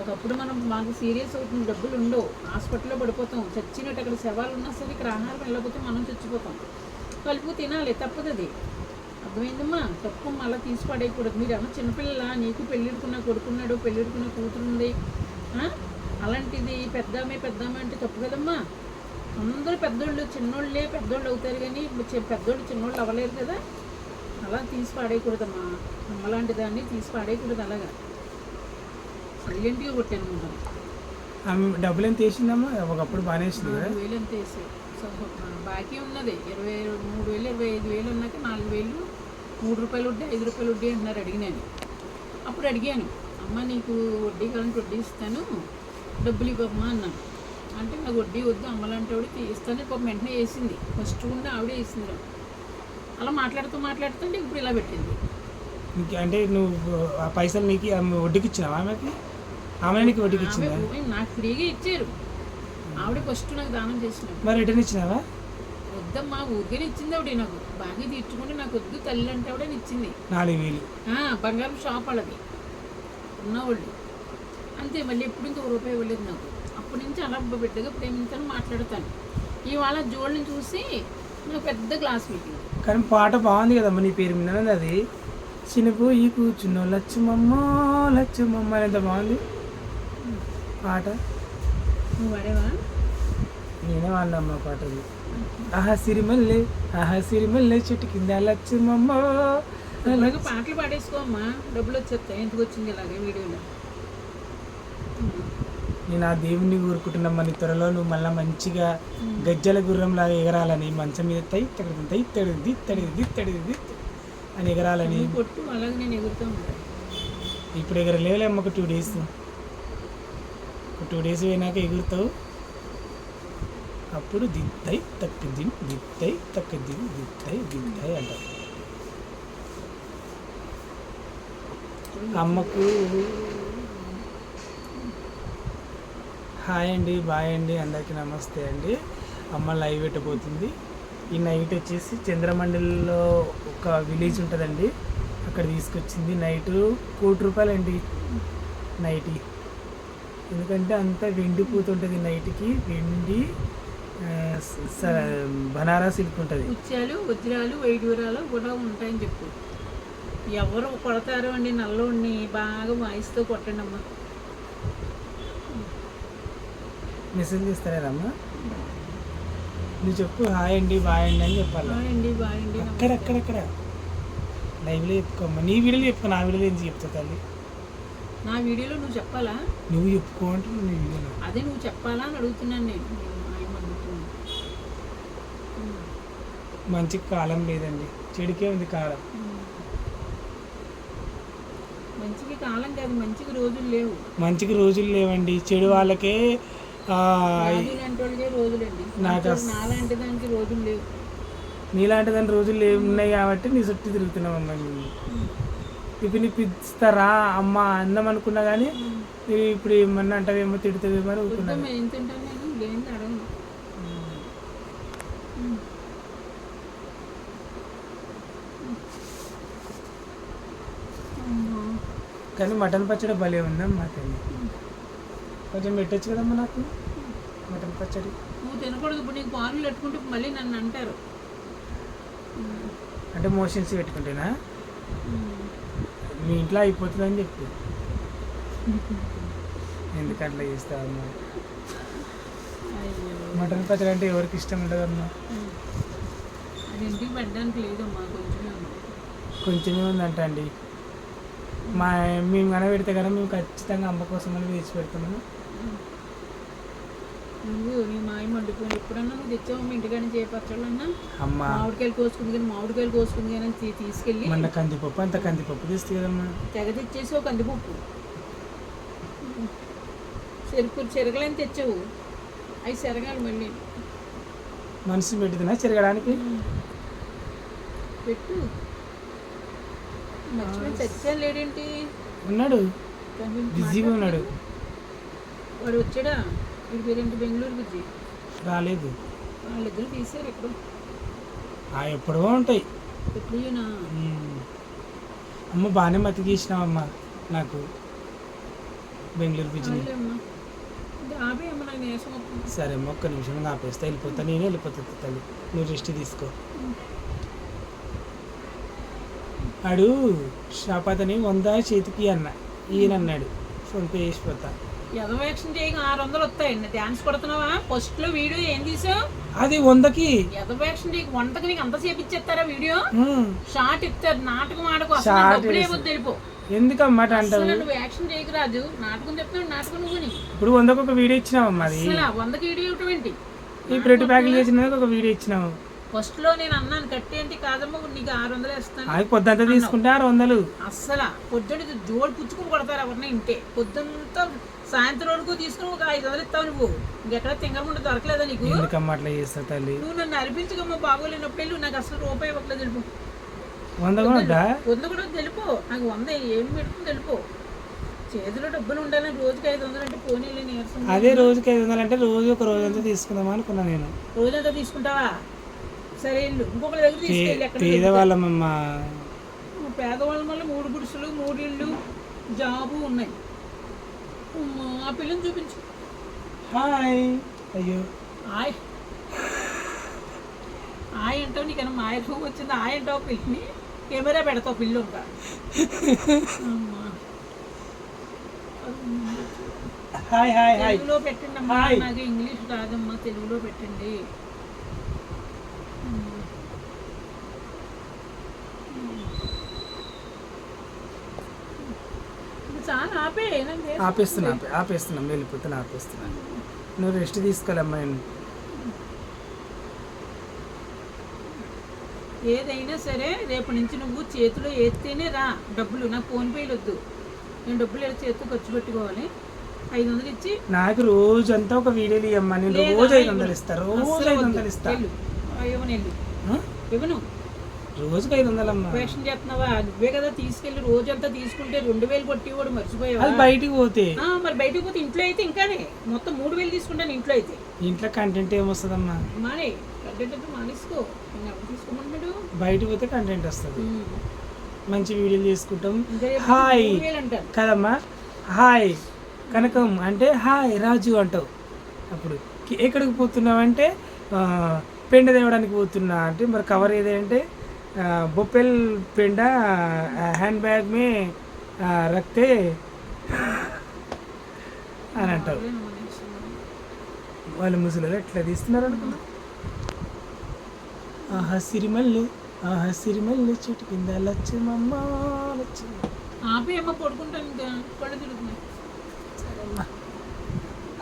ఒకప్పుడు మాకు సీరియస్ అవుతుంది, డబ్బులు ఉండవు, హాస్పిటల్లో పడిపోతాం, చచ్చినట్టు అక్కడ శవాలు ఉన్నా సరే ఇక్కడ ఆహారం వెళ్ళకపోతే మనం చచ్చిపోతాం. కలుపు తినాలి, తప్పదు అది. అర్థమైందమ్మా? తప్పు మళ్ళీ తీసి పడేయకూడదు. మీరు ఏమన్నా చిన్నపిల్లలా? నీకు పెళ్ళిడుకున్న కొడుకున్నాడు, పెళ్ళిడుకున్న కూతురుంది, అలాంటిది పెద్దామే అంటే తప్పు కదమ్మా. అందరూ పెద్దోళ్ళు చిన్నోళ్ళే పెద్దోళ్ళు అవుతారు, కానీ పెద్దోళ్ళు చిన్నోళ్ళు అవ్వలేరు కదా. అలా తీసి పాడేయకూడదమ్మా. అమ్మలాంటి దాన్ని తీసి పాడేయకూడదు. అలాగా సైలెంట్గా కొట్టాను ఉంటాను. డబ్బులు ఎంత వేసిందమ్మా? ఒకప్పుడు బాగానే వేసింది కదా. 4,000 ఎంత వేసి బాకీ ఉన్నది. 23,000 25,000 ఉన్నాక 4,000 ₹3 వడ్డీ 5 రూపాయలు వడ్డీ అంటున్నారు. అడిగినాను. అప్పుడు అడిగాను, అమ్మ నీకు వడ్డీ కావాలంటే వడ్డీ ఇస్తాను, డబ్బులు ఇవ్వమ్మా అన్నాను. అంటే నాకు వడ్డీ వద్దు, అమ్మలాంటి ఆవిడ తీస్తాను. పాపం వెంటనే వేసింది. ఫస్ట్ ఉండి ఆవిడే వేసింది. అలా మాట్లాడుతుంటే ఇప్పుడు ఇలా పెట్టింది. అంటే నువ్వు ఆ పైసలు నీకు వడ్డీకి ఇచ్చినావా? ఆమెకి ఆమె నీకు వడ్డీకి ఇచ్చిందా? నాకు ఫ్రీగా ఇచ్చారు. ఆవిడ ఫస్ట్ నాకు దానం చేసిన. మరి రిటర్న్ ఇచ్చినావా? వద్దమ్మా, ఊరికే ఇచ్చింది ఆవిడ. నాకు బాగా తీర్చుకుంటే నాకు వద్దు తల్లి అంటే ఆవిడ ఇచ్చింది. 4,000 బంగారం షాప్ వాళ్ళది ఉన్నవాళ్ళు అంతే. మళ్ళీ ఎప్పుడు ఇంకో రూపాయి ఇవ్వలేదు నాకు. అప్పటి నుంచి అలా బిడ్డగా ప్రేమించాను, మాట్లాడతాను. ఇవాళ జోళ్ళని చూసి నాకు పెద్ద గ్లాస్ పెట్టింది. కానీ పాట బాగుంది కదమ్మా, నీ పేరు మీద అది. చిన్నపోయి కూర్చున్నో లచ్చమమ్మ ఎంత బాగుంది పాట. నువ్వు వాడేవా? నేనే వాడినమ్మా పాట. అది ఆహా సిరిమల్లె చెట్టు కింద లచ్చమమ్మ. అలాగే పాటలు పాడేసుకోమ్మా, డబ్బులు వచ్చేస్తాయి. ఎందుకు వచ్చింది ఇలాగే వీడియోలో? నేను ఆ దేవుణ్ణి కోరుకుంటున్నామ్మా, నీ త్వరలో నువ్వు మళ్ళీ మంచిగా గజ్జల గుర్రంలాగా ఎగరాలని, మంచం మీద తడి అని ఎగరాలని. కొట్టు అలాగే నేను ఎగురుతూ ఉంటాను. ఇప్పుడు ఎగరలేవులే అమ్మ. ఒక 2 days పోయినాక ఎగురుతావు. అప్పుడు దిత్తై తక్కదిం అంటారు. అమ్మకు హాయ్ అండి, బాయ్ అండి, అందరికీ నమస్తే అండి. అమ్మ లైవ్ పెట్టబోతుంది. ఈ నైట్ వచ్చేసి చంద్రమండలిలో ఒక విలేజ్ ఉంటుందండి, అక్కడ తీసుకొచ్చింది. నైట్ ₹1,00,00,000 అండి నైట్. ఎందుకంటే అంతా వెండి పూతుంటుంది నైట్కి. వెండి బనారస్ సిల్క్ ఉంటుంది. ముత్యాలు వజ్రాలు వైడూరాలు కూడా ఉంటాయని చెప్పు. ఎవరు కొడతారు అండి? నల్లోడిని బాగా వాయిస్తో కొట్టండి అమ్మా. మెసేజ్ చేస్తారేమ్మా? నువ్వు చెప్పు హాయ్ అండి, బాయ్ అండి అని చెప్పాలి. హాయ్ అండి, బాయ్ అండి. అక్కడక్కడ లైవ్లో చెప్పుకోమ్మా. నీ వీడియోలో చెప్పుకో, నా వీడియోలో ఎందుకు చెప్తా తల్లి? నా వీడియోలో నువ్వు చెప్పాలా? నువ్వు చెప్పుకో అంటే నీ వీడియోలో అదే నువ్వు చెప్పాలా అని అడుగుతున్నాను నేను. మంచి కాలం లేదండి, చెడుకే ఉంది కాలం. మంచికి కాలం కాదు, మంచికి రోజులు లేవు. మంచికి రోజులు లేవండి, చెడు వాళ్ళకే రోజులండి. నాలాంటి దానికి రోజులు లేవు. నీలాంటి దాని రోజులు లేవు ఉన్నాయి కాబట్టి నీ చుట్టూ తిరుగుతున్నామమ్మా. ఇప్పుడు నీకు ఇస్తారా అమ్మ అందం అనుకున్నా కానీ ఇప్పుడు ఏమన్నా అంటావేమో, తిడుతుందేమో అనుకున్నాను. ఎంత ఉంటాను నేను, లేని అడగను. కానీ మటన్ పచ్చడి భలే ఉందమ్మా తల్లి. కొంచెం పెట్టచ్చు కదమ్మా నాకు మటన్ పచ్చడి. నువ్వు తినకూడదు. ఇప్పుడు నీకు పాలు పెట్టుకుంటే మళ్ళీ నన్ను అంటారు. అంటే మోషన్స్ పెట్టుకుంటేనా? మీ ఇంట్లో అయిపోతుందని చెప్పి ఎందుకు అట్లా చేస్తావమ్మా? మటన్ పచ్చడి అంటే ఎవరికి ఇష్టం ఉండదమ్మా. అది ఇంటికి పెట్టడానికి లేదమ్మా, కొంచెమే ఉందంట అండి. మేము కనబెడితే కదా మేము ఖచ్చితంగా అమ్మ కోసం అని వేసి పెడతామని. నువ్వు నీ మాయం వండుకొని ఎప్పుడన్నా నువ్వు తెచ్చావు ఇంటికాని చేపచ్చాలన్నా? అమ్మ మామిడికాయలు కోసుకుంది కానీ తీసుకెళ్ళి మన కందిపప్పు అంత కందిపప్పు తెస్తే కదమ్మా. తెగ తెచ్చేసి ఒక కందిపప్పు చెరగలని తెచ్చావు. అవి చెరగాలి మళ్ళీ. మనిషి పెట్టుతున్నా చెరగడానికి పెట్టు. మర్చిపోయి చచ్చాను లేడేంటి? ఉన్నాడు, బిజీగా ఉన్నాడు. వాడు వచ్చాడా? వీడి పేరేంటి? బెంగళూరు బుజ్జి రాలేదు. వాళ్ళిద్దరు తీసారు ఎప్పుడు. ఎప్పుడో ఉంటాయి. ఎప్పుడునా? అమ్మ బాగానే మతికిచ్చినావమ్మా నాకు. బెంగళూరు బిజిని. అమ్మా ఆపే అమ్మ, నాకు నీరసం వస్తుంది. సరే అమ్మ, ఒక్క నిమిషం ఆపేస్తా, వెళ్ళిపోతా, నేనే వెళ్ళిపోతా తల్లి, నువ్వు రెస్ట్ తీసుకో. ఆడు షాప్ అతని 100 చేతికి అన్న, ఈయన అన్నాడు ఫోన్పే చేసిపోతా. ఎదవేక్షణ చేయగా 600 వస్తాయండి. డాన్స్ కొడుతున్నావా? ఫస్ట్ లో వీడియో ఏం తీసావు? అది 100కి. ఎదవేక్షణ చేయక వంటకి నీకు అంత సేపు ఇచ్చేస్తారా వీడియో? షార్ట్ ఇస్తారు, నాటకం ఆడకు, అసలు షార్ట్ డబ్బులు ఏమో తెలిపో. ఎందుకన్నమాట అంటావు? నువ్వు యాక్షన్ చేయకు రాజు, నాటకం చెప్తాడు, నాటకం నువ్వు. ఇప్పుడు 100కి ఒక వీడియో ఇచ్చినావమ్మా, అది అసలు 100కి వీడియో ఇవ్వటం ఏంటి? ఈ బ్రెడ్ ప్యాకెట్ చేసినందుకు ఒక వీడియో ఇచ్చినావు. ఫస్ట్ లో నేను అన్నాను కట్టి ఏంటి కాదమ్మా, నీకు 600 వేస్తాను. అది పొద్దుంతా తీసుకుంటే 600. అస్సలు పొద్దున్న జోడు పుచ్చుకుని కొడతారు ఎవరిని ఇంటే. పొద్దుంతా సాయంత్రం వరకు తీసుకుని ఒక 500 ఇస్తావు నువ్వు. ఇంకెక్కడ తింగరముండ దొరకలేదా నీకు? ఎందుకమ్మా అట్లా చేస్తా తల్లి? నువ్వు నన్ను అనిపించకమ్మా, బాగోలేనప్పుడు వెళ్ళి నాకు అసలు రూపాయి ఇవ్వట్లేదు తెలుపు. 100 కూడా 100 కూడా తెలుపు, నాకు 100 ఏం పెట్టుకుని తెలుపు. చేతిలో డబ్బులు ఉండాలని రోజుకి 500 అంటే పోనీలే నీరసం. అదే రోజుకి 500 అంటే రోజు ఒక రోజంతా తీసుకుందామా అనుకున్నా నేను. రోజంతా తీసుకుంటావా? సరే ఇల్లు ఇంకొకరి దగ్గర తీసుకెళ్ళి. ఎక్కడ పేదవాళ్ళమ్మమ్మా, పేదవాళ్ళ వల్ల 3 గుడిసెలు, 3 ఇళ్ళు, జాబు ఉన్నాయి. ఆ పిల్లని చూపించు. హాయ్. అయ్యో ఆయ్ ఆయ్ అంటావు, నీకన్నా మాయ రూమ్ వచ్చింది. ఆయ్ అంటావు పిల్లని, కెమెరా పెడతావు పిల్లు ఇంకా. Hi hi hi. తెలుగులో పెట్టండి అమ్మా, నాకు ఇంగ్లీష్ రాదమ్మా, తెలుగులో పెట్టండి. చాలా ఆపే, ఆపేస్తున్నా వెళ్ళిపోతున్నా, ఆపేస్తున్నా. నువ్వు రెస్ట్ తీసుకోవాలమ్మా. ఏదైనా సరే రేపు నుంచి నువ్వు చేతిలో ఎత్తేనే రా డబ్బులు. నాకు ఫోన్పేలు వద్దు, నేను డబ్బులు చేతితో ఖర్చు పెట్టుకోవాలి. 500 ఇచ్చి నాకు రోజంతా ఒక వీడియోలు ఇవ్వమ్మా, నేను రోజు 500 ఇస్తా, రోజు 500 ఇస్తా. ఇవ్వను, రోజుకి 500 అమ్మా. వేషన్ చేస్తున్నావా? నువ్వే కదా తీసుకెళ్ళి రోజంతా తీసుకుంటే 2000 కొట్టేవాడు, మర్చిపోయావా? అది బయటికి పోతే. మరి బయటకు పోతే ఇంట్లో అయితే ఇంకానే మొత్తం 3000 తీసుకుంటాను. ఇంట్లో అయితే ఇంట్లో కంటెంట్ ఏమొస్తుందమ్మా? మానే కంటెంట్ మానేసుకో, తీసుకోమంటాడు. బయటకు పోతే కంటెంట్ వస్తుంది, మంచి వీడియోలు చేసుకుంటాం. హాయ్ కదమ్మా, హాయ్ కనకం అంటే హాయ్ రాజు అంటావు. అప్పుడు ఎక్కడికి పోతున్నావు అంటే పెండ తేవడానికి పోతున్నా అంటే, మరి కవర్ ఏదంటే బొప్పెల్ పెండ హ్యాండ్ బ్యాగ్ మే రక్తే అని అంటావు. వాళ్ళు ముసలు ఎట్లా తీస్తున్నారు అనుకున్నా. సిరిమల్లి సిరిమల్లి చెట్టు కింద లచ్చమమ్మ లచ్చమ్మ. ఆపి అమ్మ పడుకుంటాను, కళ్ళు తిరుగుతున్నాయి.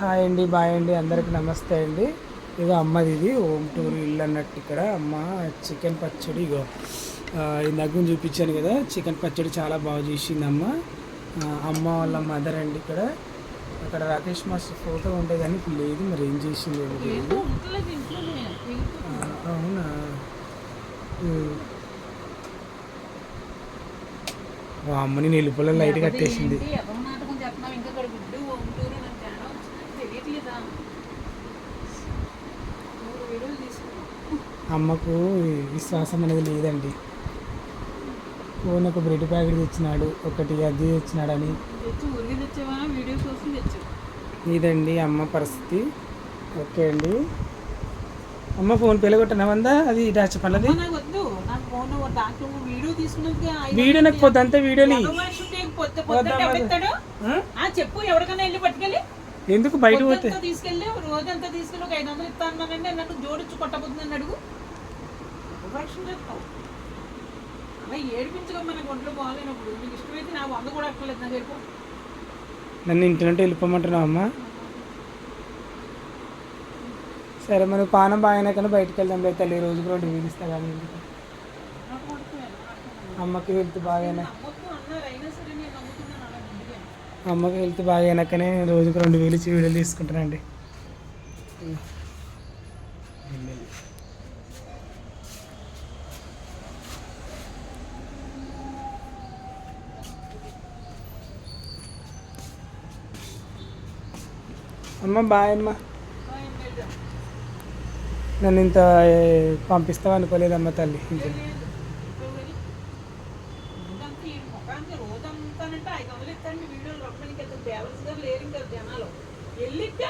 హాయ్ అండి, బాయ్ అండి, అందరికి నమస్తే అండి. ఇగో అమ్మది ఇది హోమ్ టూర్ ఇల్లు అన్నట్టు. ఇక్కడ అమ్మ చికెన్ పచ్చడి, ఇగో ఇందాక చూపించాను కదా, చికెన్ పచ్చడి చాలా బాగా చేసింది అమ్మ. అమ్మ వాళ్ళ మదర్ అండి. ఇక్కడ అక్కడ రాకేష్ మాస్టర్ ఫోటో ఉంటే కానీ ఇప్పుడు లేదు, మరి ఏం చేసింది లేదు. అవునా? అమ్మని నిలుపుల లైట్ కట్టేసింది. అమ్మకు విశ్వాసం అనేది లేదండి. ఫోన్ ఒక బ్రెడ్ ప్యాకెట్ తెచ్చినాడు, ఒకటి అది తెచ్చినాడని. ఇదండి అమ్మ పరిస్థితి. ఓకే అండి, అమ్మ ఫోన్ పేలో కొట్టినా వందా అది డాచ పల్లది వీడియో నాకు పొద్దంతా వీడియోని చెప్పు. ఎవరికైనా వెళ్ళి పట్టుకెళ్ళి ఎందుకు బయట పోతే తీసుకెళ్ళి రోజంతా తీసుకెళ్ళి ఒక 500 ఇస్తానంటే నన్ను జోడించు కొట్టబోతుందని అడుగు. అలా ఏడిపించగా మనకు ఒంట్లో బాగాలేనప్పుడు నీకు ఇష్టమైతే నా 100 కూడా అక్కర్లేదు, నాకు వెళ్ళిపో. నన్ను ఇంటి నుండి వెళ్ళిపోమంటున్నావు అమ్మ? సరే మరి పానం బాగానే బయటకు వెళ్దాం లేదు తల్లి, రోజుకు 2 వేలు ఇస్తా కానీ. అమ్మకి హెల్త్ బాగానే, అమ్మకి హెల్త్ బాగానక్కనే రోజుకు 2 వేలు ఇచ్చి వీడియోలు తీసుకుంటానండి. అమ్మ బాయ్ అమ్మ. నన్ను ఇంత పంపిస్తావు అనుకోలేదమ్మ తల్లి. దేవస్ గారు లేరు ఇంకా జనాలు వెళ్ళిక్క